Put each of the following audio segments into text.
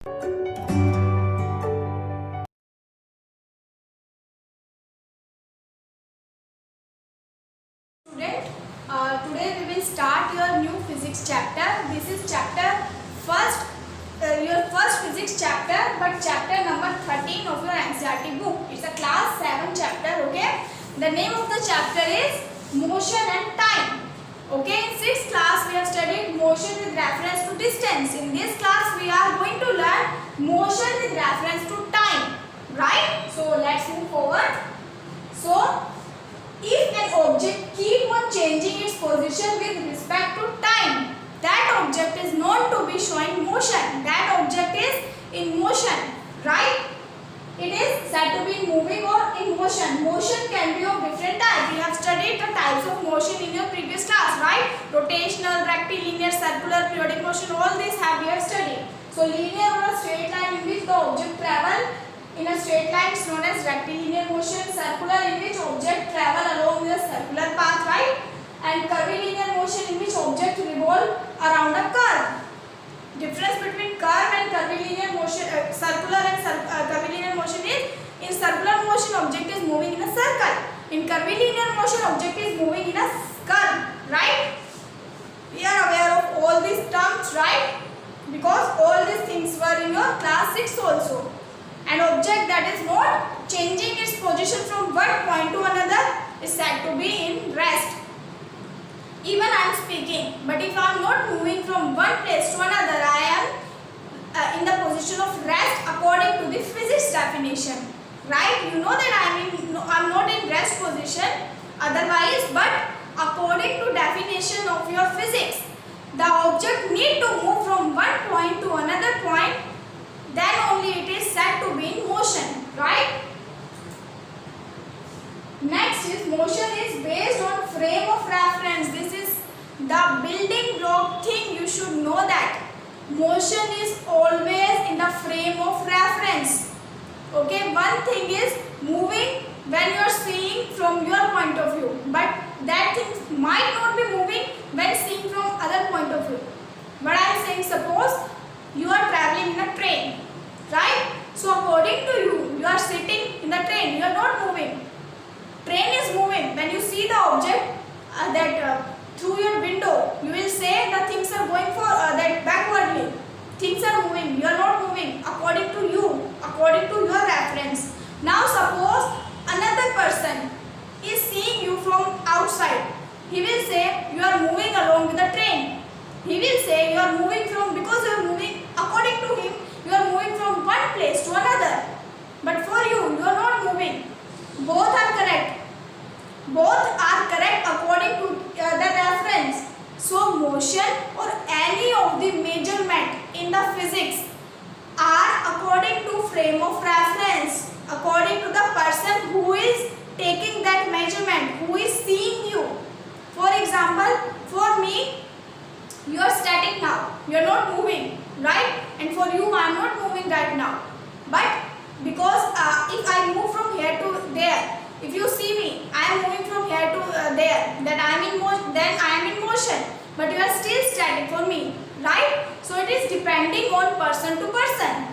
Student, today we will start your new physics chapter. This is chapter first, your first physics chapter, but chapter number 13 of your NCERT book. It's a class 7 chapter. Okay, the name of the chapter is motion and time. Okay, in 6th class we have studied motion with reference to distance. In this class we are going to learn motion with reference to time, right? So let's move forward. So if an object keep on changing its position with respect to time, that object is known to be showing motion. That object is in motion, right? It is said to be moving or in motion. Motion can be of different types. We have studied the types of motion in your previous class, right? Rotational, rectilinear, circular, periodic motion, all these we have studied. So linear or a straight line in which the object travel in a straight line is known as rectilinear motion. Circular, in which object travel along the circular path, right? And curvilinear motion, in which object revolve around a curve. Difference between curve and curvilinear motion, circular and curvilinear motion is, in circular motion object is moving in a circle. In curvilinear motion object is moving in a curve, right? We are aware of all these terms, right? Because all these things were in your class 6 also. An object that is not changing its position from one point to another is said to be in rest. Even I am speaking, but if I am not moving from one place to another, I am in the position of rest according to the physics definition, right? You know that I am not in rest position otherwise, but according to definition of your physics, the object need to move from one point to another point, then only it is said to be in motion, right? Next is motion is based on frame of reference. This is the building block thing. You should know that motion is always in the frame of reference. Okay, one thing is moving when you are seeing from your point of view, but that thing might not be moving when seeing from other point of view. But I am saying, suppose you are traveling in a train, right? So according to you, you are sitting in the train, you are not moving. Train is moving. When you see the object through your window, you will say the things are going for that backwardly. Things are moving. You are not moving according to you, according to your reference. Now suppose another person is seeing you from outside. He will say you are moving along with the train. He will say you are moving from, because you are moving, according to him, you are moving from one place to another. But for you, you are not moving. Both are correct. Both are correct according to the reference. So motion or any of the measurement in the physics are according to frame of reference, according to the person who is taking that measurement, who is seeing you. For example, for me, you are static now. You are not moving, right? And for you, I am not moving right now. But because if I move from here to there, if you see me, I am moving from here to there, then I am in motion. But you are still static for me, right? So it is depending on person to person.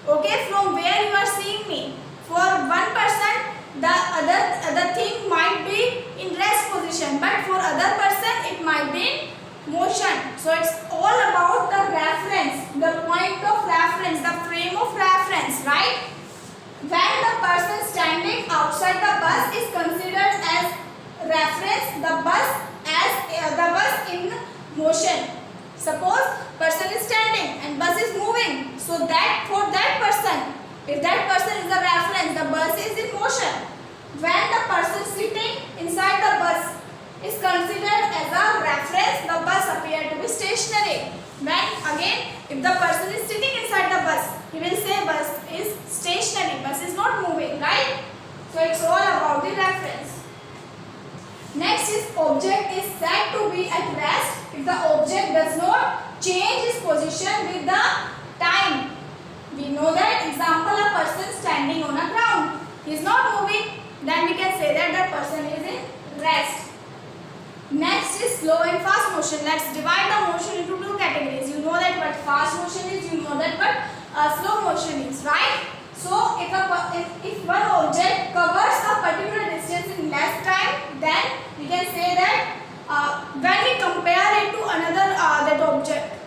Okay, from where you are seeing me. For one person, the other thing might be in rest position, but for other person it might be in motion. So it's all about the reference, the point of reference, the frame of reference, right? When the person standing outside the bus is considered as reference, the bus in motion. Suppose person is standing and bus is moving, so that for that person, if that person is the reference, the bus is in motion. When the person sitting inside the bus is considered as a reference, the bus appear to be stationary. When again, if the person is sitting inside the bus, he will say bus is stationary, bus is not moving, right? So it's all about the reference. Next is object is said to be at rest if the object does not change its position with the time. We know that example, a person standing on a ground, he is not moving, then we can say that the person is in rest. Next is slow and fast motion. Let's divide the motion into two categories. You know that what fast motion is, you know that what motion is, right? So if one object covers a particular distance in less time, then we can say that when we compare it to another that object,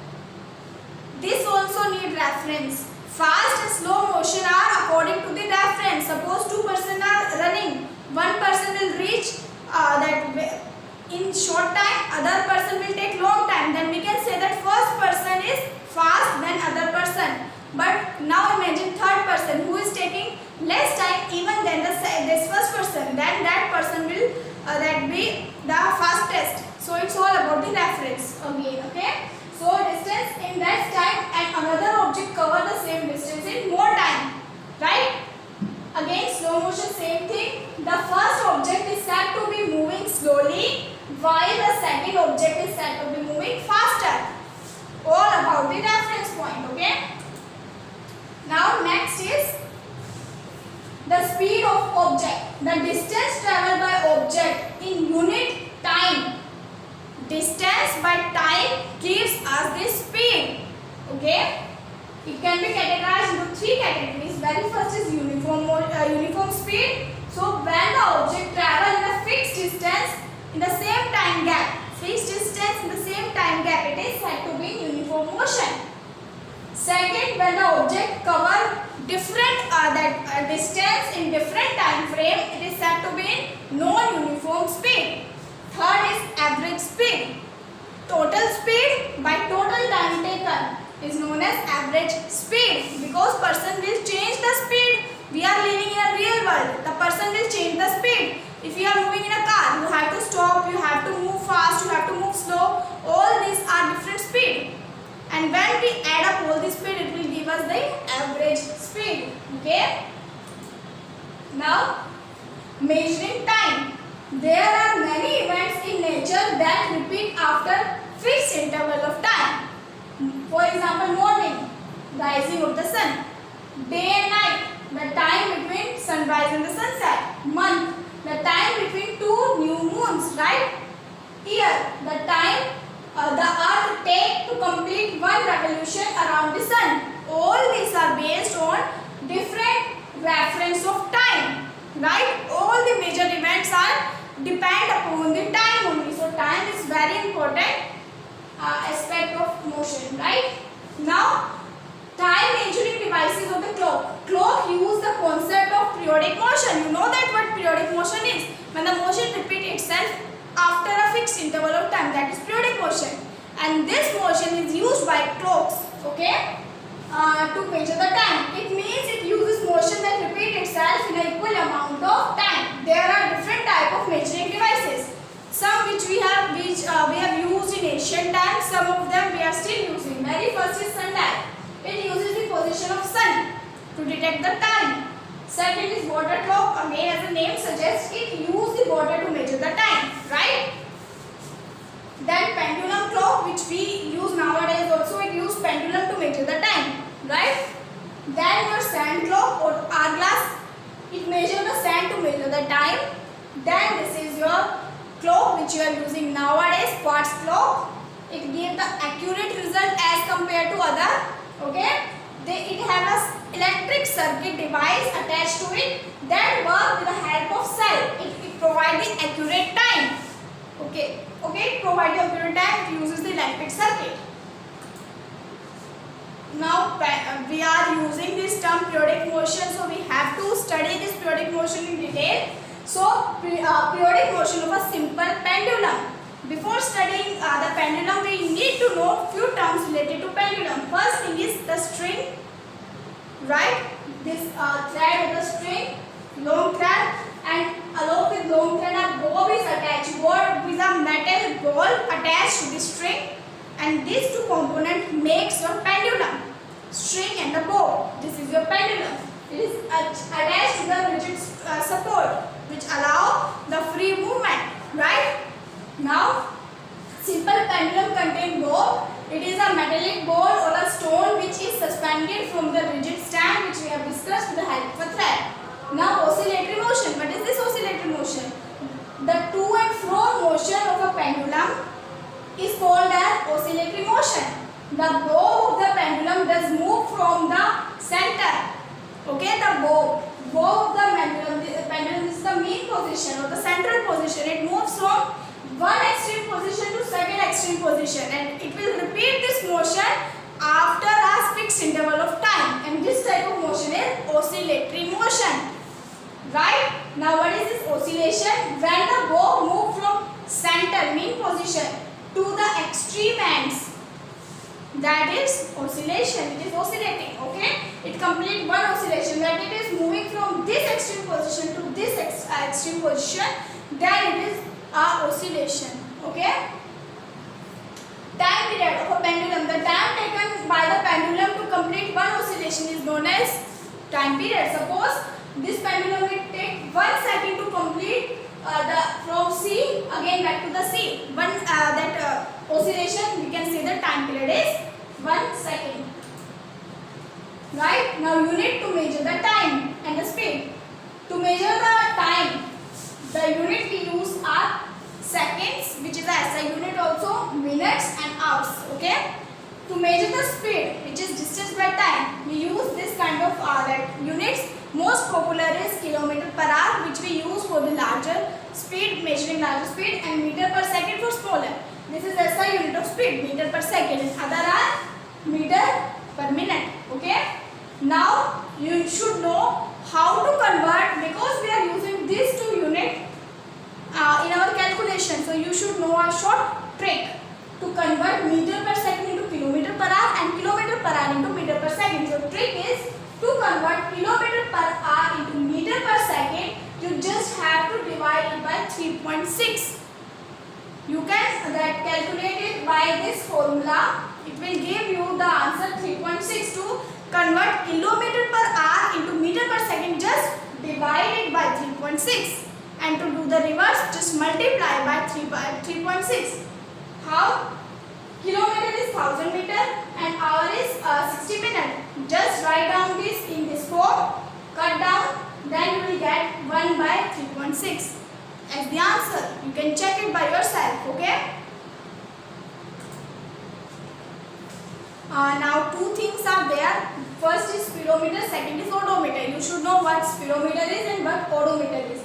this also need reference. Fast and slow motion are according to the reference. Suppose two persons are running, one person will reach that in short time, other person will take long time. Then we can say that first person is fast than other person. But now imagine third person who is taking less time even than this first person. Then that person will that be the fastest. So it's all about the reference again. Okay. So distance in less time and another object cover the same distance in more time, right? Again slow motion, same thing. The first object is said to be moving slowly while the second object is said to be moving faster. All about the reference point, okay? Now next is the speed of object. The distance traveled by object in unit time. Distance by time gives us the speed. Okay? It can be categorized into three categories. Very first is uniform speed. So when the object travels in a fixed distance in the same time gap, it is said to be uniform motion. Second, when the object covers different distance in different time frame, it is said to be in non-uniform speed. Third is average speed. Total speed by total time taken is known as average speed, because person will change the speed. We are living in a real world. The person will change the speed. If you are moving in a car, you have to stop, you have to move fast, you have to move slow. All these are different speed. And when we add up all this speed, it will give us the average speed. Okay. Now, measuring time. There are many events in nature that repeat after fixed interval of time. For example, morning, rising of the sun. Day and night, the time between sunrise and the sunset. Month, the time between two new moons, right? Year, the time the earth takes to complete one revolution around the sun. All these are based on different reference of time, right? All the major events are depend upon the time only. So time is very important aspect of motion, right? Now, time measuring devices of the clock. Clock use the concept of periodic motion. You know that what periodic motion is? When the motion repeats itself after a fixed interval of time, that is periodic motion. And this motion is used by clocks, okay, to measure the time. It means it uses motion that repeats itself in an equal amount of time. There are different type of measuring devices. Some which we have used in ancient times. Some of them we are still using. Very first is sundial. It uses the position of sun to detect the time. Second is water clock. Again, as the name suggests, it uses the water to measure the time, right? Then pendulum clock, which we use nowadays also, it uses pendulum to measure the time, right? Then your sand clock or hourglass, it measures the sand to measure the time. Then this is your clock which you are using nowadays, quartz clock. It gives the accurate result as compared to other, okay? It has an electric circuit device attached to it that works with the help of cell. It provides the accurate time. Okay, it provides the accurate time. It uses the electric circuit. Now we are using this term periodic motion, so we have to study this periodic motion in detail. So periodic motion of a simple pendulum. Before studying the pendulum, we need to know few terms related to pendulum. First thing is the string, right? This thread of the string, long thread, and along with long thread a bob is attached. Bob is a metal ball attached to the string, and these two components makes your pendulum. String and the bob. This is your pendulum. It is attached to the rigid support, which allow the free movement, right? Now, simple pendulum contain bob. It is a metallic ball or a stone which is suspended from the rigid stand, which we have discussed with the help of a thread. Now, oscillatory motion. What is this oscillatory motion? The to and fro motion of a pendulum is called as oscillatory motion. The bob of the pendulum does move from the center Okay, the bow of the pendulum is the mean position or the central position. It moves from one extreme position to second extreme position, and it will repeat this motion after a fixed interval of time, and this type of motion is oscillatory motion. Right? Now what is this oscillation? When the bow moves from center mean position to the extreme ends, that is oscillation. It is oscillating. Okay, it completes one oscillation. When it is moving from this extreme position to this extreme position, then it is a oscillation. Okay, time period of a pendulum. The time taken by the pendulum to complete one oscillation is known as time period. Suppose this pendulum will take 1 second to complete from C again back to the C. Oscillation, we can say the time period is 1 second. Right? Now unit to measure the time and the speed. To measure the time, the unit we use are seconds, which is the SI unit, also minutes and hours. Okay? To measure the speed, which is distance by time, we use this kind of units. Most popular is kilometer per hour, which we use for the larger speed, measuring larger speed, and meter per second for smaller. This is SI unit of speed, meter per second, and other are meter per minute. Okay? Now you should know how to convert, because we are using these two units in our calculation. So you should know a short trick to convert meter per second into kilometer per hour and kilometer per hour into meter per second. So trick is to convert kilometer per hour into meter per second, you just have to divide it by 3.6. You can calculate it by this formula. It will give you the answer 3.6. To convert kilometer per hour into meter per second, just divide it by 3.6. And to do the reverse, just multiply by 3.6. How? Kilometer is 1000 meter and hour is 60 minutes. Just write down this in this form, cut down, then you will get 1 by 3.6 as the answer. You can check it by yourself. Okay? Now two things are there. First is speedometer, second is odometer. You should know what speedometer is and what odometer is.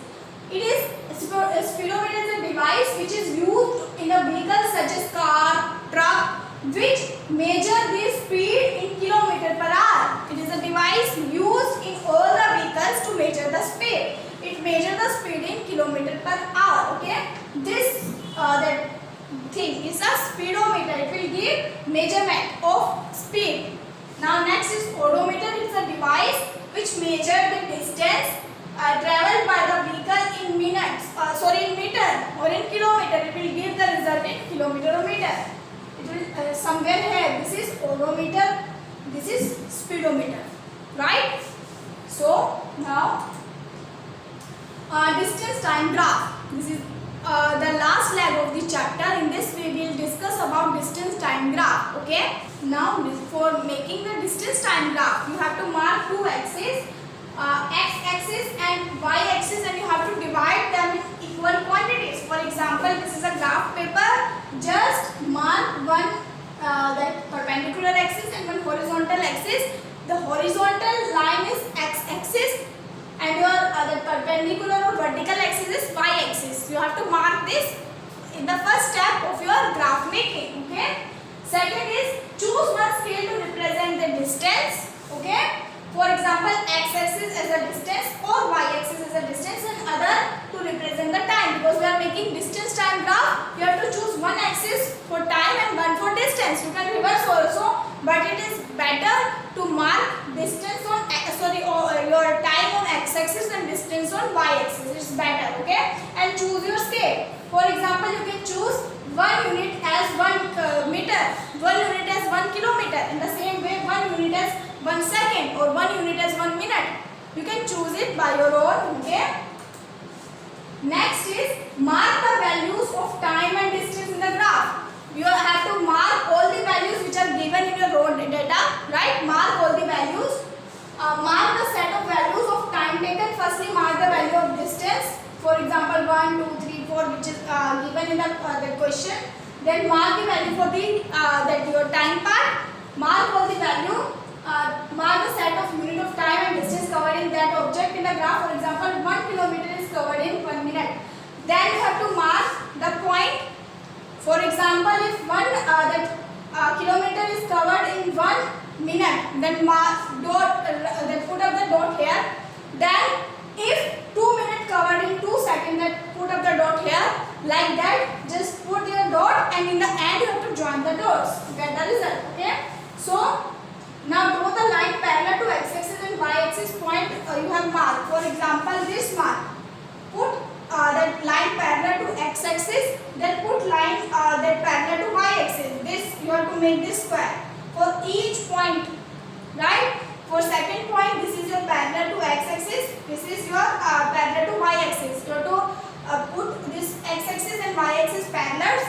Speedometer is a device which is used in a vehicle such as car, truck, which measure the speed in kilometer per hour. It is a device used in all the vehicles to measure the speed. It measures the speed in kilometer per hour. Okay, this that thing is a speedometer. It will give measurement of speed. Now next is odometer. It's a device which measures the distance traveled by the vehicle in minutes, in meter or in kilometer. It will give the result in kilometer or meter. It will somewhere here. This is odometer. This is speedometer. Right? So now distance time graph. This is the last leg of the chapter. In this we will discuss about distance time graph. Okay? Now for making the distance time graph, you have to mark two axes. X-axis and Y-axis, and you have to divide them in equal quantities. For example, this is a graph paper. Just mark one that perpendicular axis and one horizontal axis. The horizontal line is X-axis and your the perpendicular or vertical axis is Y-axis. You have to mark this in the first step of your graph making. Okay. Second is choose one scale to represent the distance. Okay. For example, x-axis as a distance or y-axis as a distance, and other to represent the time. Because we are making distance time graph, you have to choose one axis for time and one for distance. You can reverse also, but it is better to mark distance on your time on x-axis and distance on y-axis. It's better. Okay, and choose your scale. For example, you can choose 1 unit as 1 meter, 1 unit as 1 kilometer. In the same way, 1 unit as 1 second or 1 unit as 1 minute. You can choose it by your own. Okay. Next is mark the values of time and distance in the graph. You have to mark all the values which are given in your raw data. Right? Mark all the values. Mark the set of values of time taken. Firstly, mark the value of distance. For example, 1, 2, 3, 4, which is given in the question. Then mark the value for the your time part. Mark all the value. Mark the set of unit of time and distance covered the graph. For example, 1 kilometer is covered in 1 minute. Then you have to mark the point. For example, if kilometer is covered in 1 minute, then mark dot. Then put up the dot here. Then if 2 minutes covered in 2 seconds, then put up the dot here. Like that, just put your dot, and in the end you have to join the dots. Get the result. Okay. So now draw the line parallel to x-axis and y-axis point you have marked. For example, this mark. Put that line parallel to x-axis, then put line that parallel to y-axis. This you have to make this square for each point, right? For second point, this is your parallel to x-axis. This is your parallel to y-axis. You have to put this x-axis and y-axis parallels,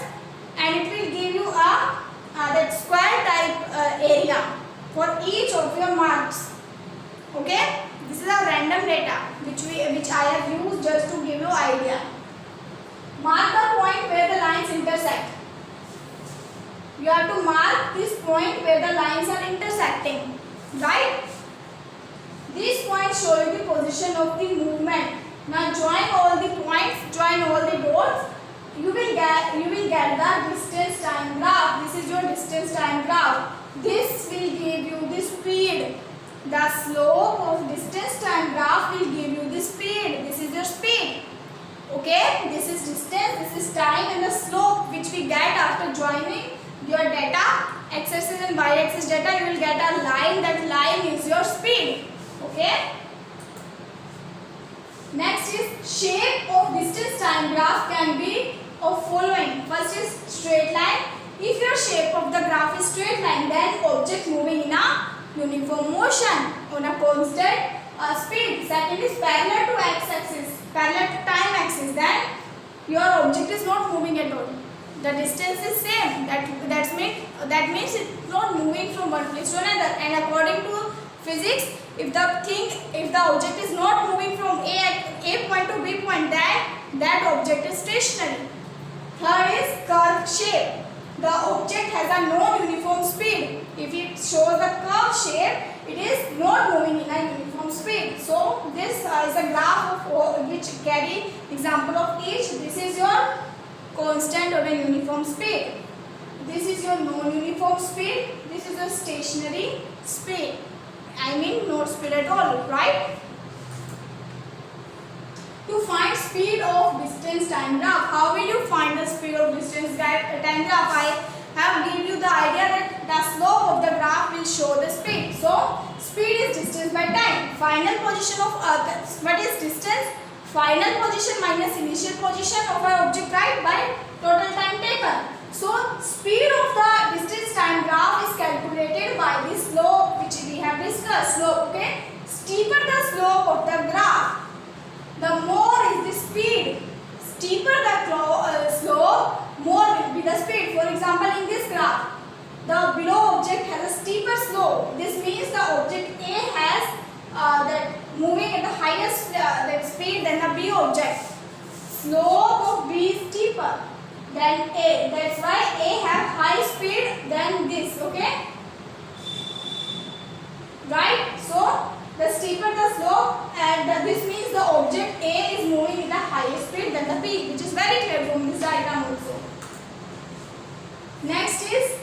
and it will give you a that square type area for each of your marks. Okay. This is a random data which I have used just to give you idea. Mark the point where the lines intersect. You have to mark this point where the lines are intersecting, right? These points show you the position of the movement. Now join all the points, join all the dots. You will get the distance time graph. This is your distance time graph. This will give you the speed. The slope of distance time graph will give you the speed. This is your speed. Okay, this is distance, this is time, and the slope which we get after joining your data, x-axis and y-axis data, you will get a line. That line is your speed. Okay. Next is shape of distance time graph can be of following. First is straight line. If your shape of the graph is straight line, then object moving in a uniform motion on a constant speed. Second is parallel to x-axis, parallel to time axis. Then your object is not moving at all. The distance is same. That means it's not moving from one place to another. And according to physics, if the object is not moving from A point to B point, then that object is stationary. Third is curved shape. The object has a non-uniform speed. If it shows a curved shape, it is not moving in a uniform speed. So this is a graph of which carry example of each. This is your constant or a uniform speed. This is your non-uniform speed. This is a stationary speed. I mean not speed at all, right? To find speed of distance time graph. How will you find the speed of distance time graph? I have given you the idea that the slope of the graph will show the speed. So speed is distance by time. Final position of what is distance? Final position minus initial position of an object, right, by total time taken. So speed of the distance time graph is calculated by the slope which we have discussed. Slope, okay? Steeper the slope of the graph, the more is the speed. Steeper the slope, more will be the speed. For example, in this graph, the below object has a steeper slope. This means the object A has that moving at the highest that speed than the B object. Slope of B is steeper than A. That's why A have high speed than this. Okay, right? So the steeper the slope, and this means the object A is moving with a higher speed than the B, which is very clear from this diagram also. Next is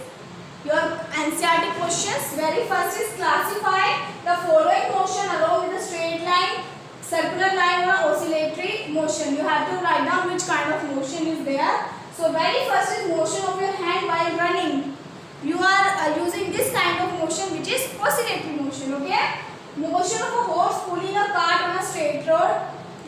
your NCERT questions. Very first is classify the following motion along with a straight line, circular line or oscillatory motion. You have to write down which kind of motion is there. So very first is motion of your hand while running. You are using this kind of motion which is oscillatory motion. Okay. Motion of a horse pulling a cart on a straight road,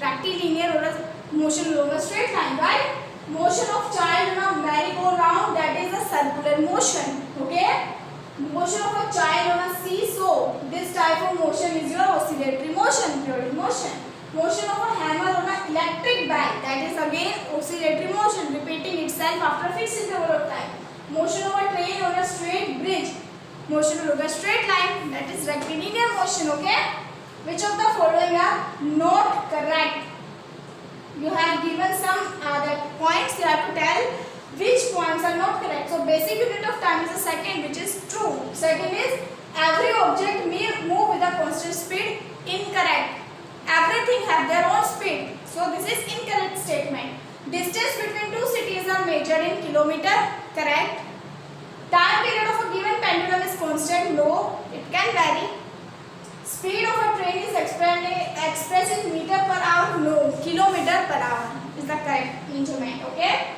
rectilinear, or a motion along a straight line, right? Motion of child on a merry-go-round, that is a circular motion. Okay? Motion of a child on a seesaw, this type of motion is your oscillatory motion, periodic motion. Motion of a hammer on an electric bell, that is again oscillatory motion, repeating itself after a fixed interval of time. Motion of a train on a straight bridge, motion along a straight line, that is rectilinear motion. Okay? Which of the following are not correct? You have given some that points. You have to tell which points are not correct. So basic unit of time is the second, which is true. Second is every object may move with a constant speed. Incorrect. Everything Distance between two cities are measured in kilometer. Correct. Time period of a given pendulum is constant. No, it can vary. Speed of a train is expressed in meter per hour. No, kilometer per hour is the correct measurement. Okay.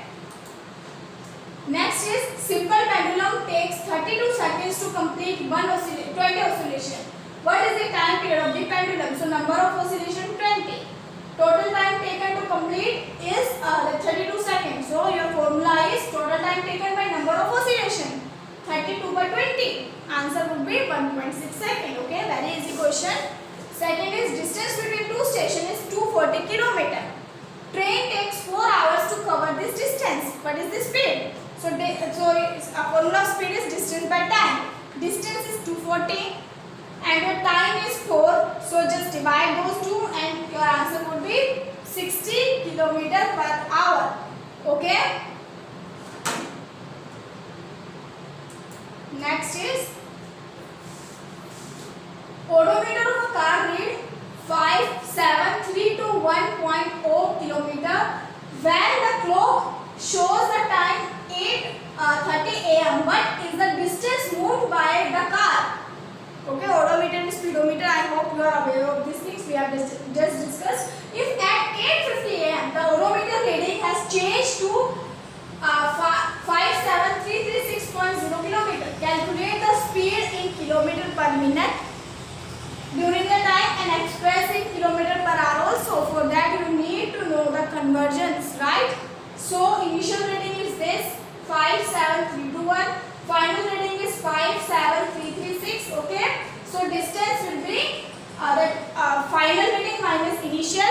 Next is simple pendulum takes 32 seconds to complete 20 oscillation. What is the time period of the pendulum? So number of oscillation 20. Total time taken to complete is 32 seconds. So your formula is total time taken by number of oscillation. 32 by 20. Answer would be 1.6 seconds. Okay, very easy question. Second is distance between two stations is 240 km. Train takes 4 hours to cover this distance. What is the speed? So a formula of speed is distance by time. Distance is 240 and your time is 4. So just divide those two and your answer would be 60 km per hour. Okay. Next is odometer of a car read 573 to 1.0 km. When the clock shows the time 8:30 a.m. What is the distance moved by the car? Okay, odometer and speedometer. I hope you are aware of these things we have just discussed. If at 8:50 a.m. the odometer reading has changed to 57336.0 km, calculate the speed in kilometer per minute during the time and express in kilometer per hour also. For that you need to know the conversions, right? So initial reading is this 57321, final reading is 57336. Okay, so distance will be the final reading minus initial,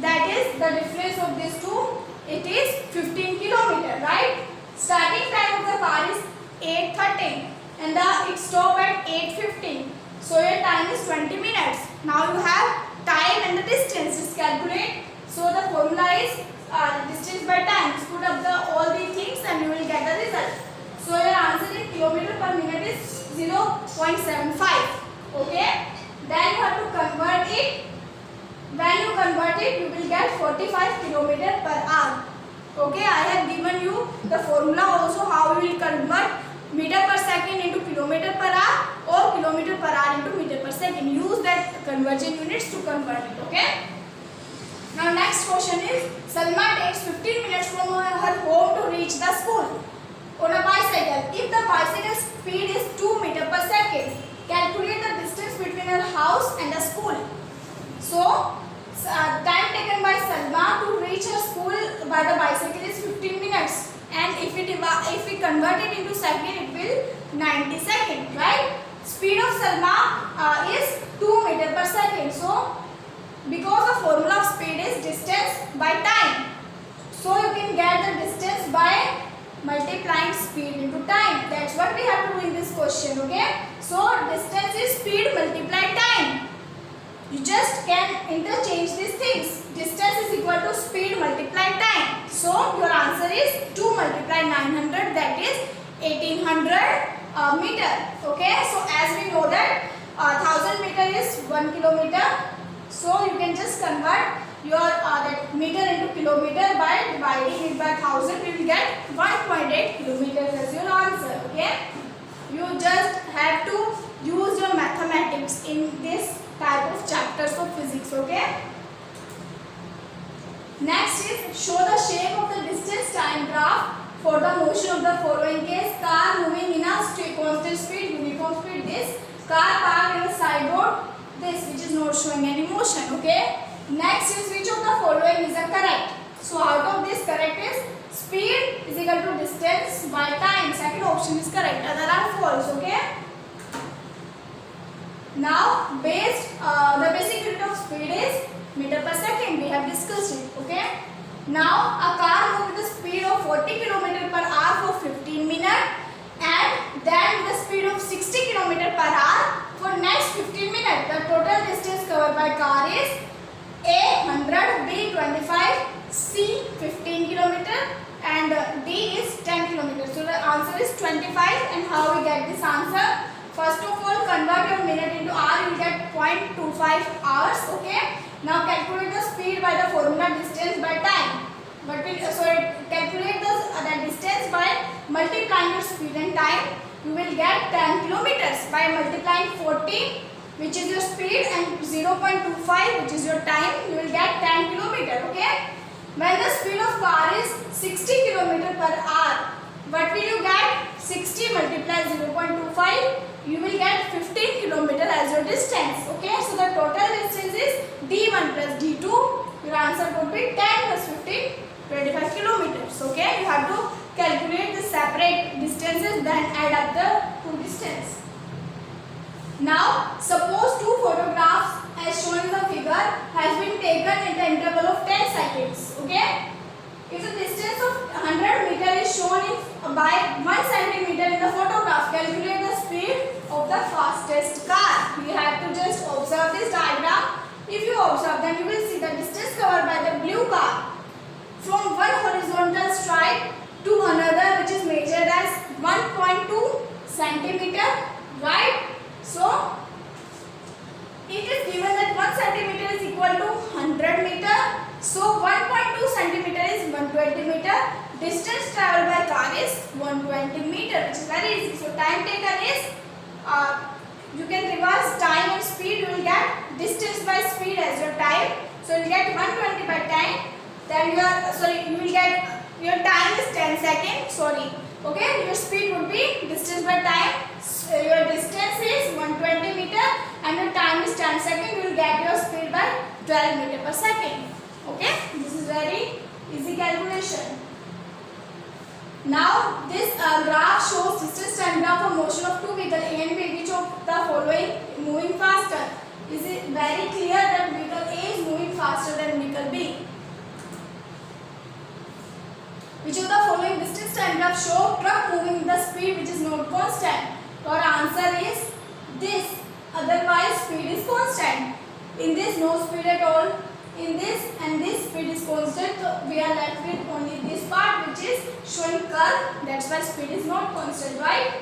that is the difference of these two. It is 15 km, right? Starting time of the car is 8:30 and it stop at 8:50. So your time is 20 minutes. Now you have time and the distance. Just calculate. So the formula is distance by time. Just put up all the things and you will get the result. So your answer in kilometer per minute is 0.75. Okay. Then you have to convert it. When you convert it, you will get 45 km per hour. Okay. I have given you the formula also how you will convert meter per second into kilometer per hour or kilometer per hour into meter per second. Use that conversion units to convert it. Okay. Now next question is Salma takes 15 minutes from her home to reach the school on a bicycle. If the bicycle speed is 2 meters per second, calculate the distance between her house and the school. So time taken by Salma to reach her school by the bicycle is 15 minutes. And if we convert it into second, it will 90 seconds, right? Speed of Salma is 2 meters per second. So because the formula of speed is distance by time, so you can get the distance by multiplying speed into time. That's what we have to do in this question. Okay. So distance is speed multiplied time. You just can interchange these things. Distance is equal to speed multiplied time. So your answer is 2 multiplied 900, that is 1800 meter. Okay. So as we know that 1000 meter is 1 kilometer. So you can just convert your that meter into kilometer by dividing it by 1000. You will get 1.8 kilometers as your answer. Okay. You just have to use your mathematics in this type of chapters of physics. Okay. Next is show the shape of the distance time graph for the motion of the following case: car moving in a constant speed, uniform speed, this; car parked in a side road, this, which is not showing any motion. Okay. Next is which of the following is correct? So out of this, correct is speed is equal to distance by time. Second option is correct. Other are false. Okay. Now the basic unit of speed is meter per second. We have discussed it. Okay. Now a car moves with a speed of 40 km per hour for 15 minutes and then with a speed of 60 km per hour for next 15 minutes. The total distance covered by car is A 100, B 25, C 15 km and D is 10 km. So the answer is 25. And how we get this answer? First of all, convert your minute into hour. You will get 0.25 hours. Okay. Now calculate the speed by the formula distance by time. What will calculate the distance by multiplying your speed and time. You will get 10 kilometers by multiplying 40, which is your speed, and 0.25, which is your time. You will get 10 kilometers. Okay. When the speed of car is 60 kilometers per hour, what will you get? 60 multiplied 0.25. You will get 15 kilometers as your distance. Okay. So the total distance is D1 plus D2. Your answer would be 10 plus 15, 25 kilometers. Okay. You have to calculate the separate distances, then add up the two distance. Now, suppose two photographs as shown in the figure has been taken in the interval of 10 seconds. Okay. If the distance of 100 meter is shown by 1 centimeter in the photograph, calculate the speed of the fastest car. You have to just observe this diagram. If you observe, then you will see the distance covered by the blue car from one horizontal stripe to another, which is measured as 1.2 centimeter, right? So, it is given that 1 centimeter is equal to 100 meter. So, 1.2 centimeter is 120 meter. Distance traveled by car is 120 meter, which is very easy. So, time taken is, you can reverse time and speed. You will get distance by speed as your time. So, you will get 120 by time. Then you will get, your time is 10 seconds. Okay, your speed would be distance by time. Your distance is 120 meter and your time is 10 seconds. You will get your speed by 12 meter per second. Okay, this is very easy calculation. Now this graph shows distance and graph of motion of two vehicles A and B. Which of the following moving faster? Is it very clear that vehicle A is moving faster than vehicle B? Which of the following distance time graph show truck moving with the speed which is not constant? Our answer is this. Otherwise speed is constant. In this no speed at all. In this and this speed is constant. So we are left with only this part which is showing curve. That's why speed is not constant, right?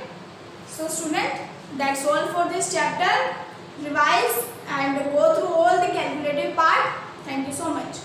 So student, that's all for this chapter. Revise and go through all the calculative part. Thank you so much.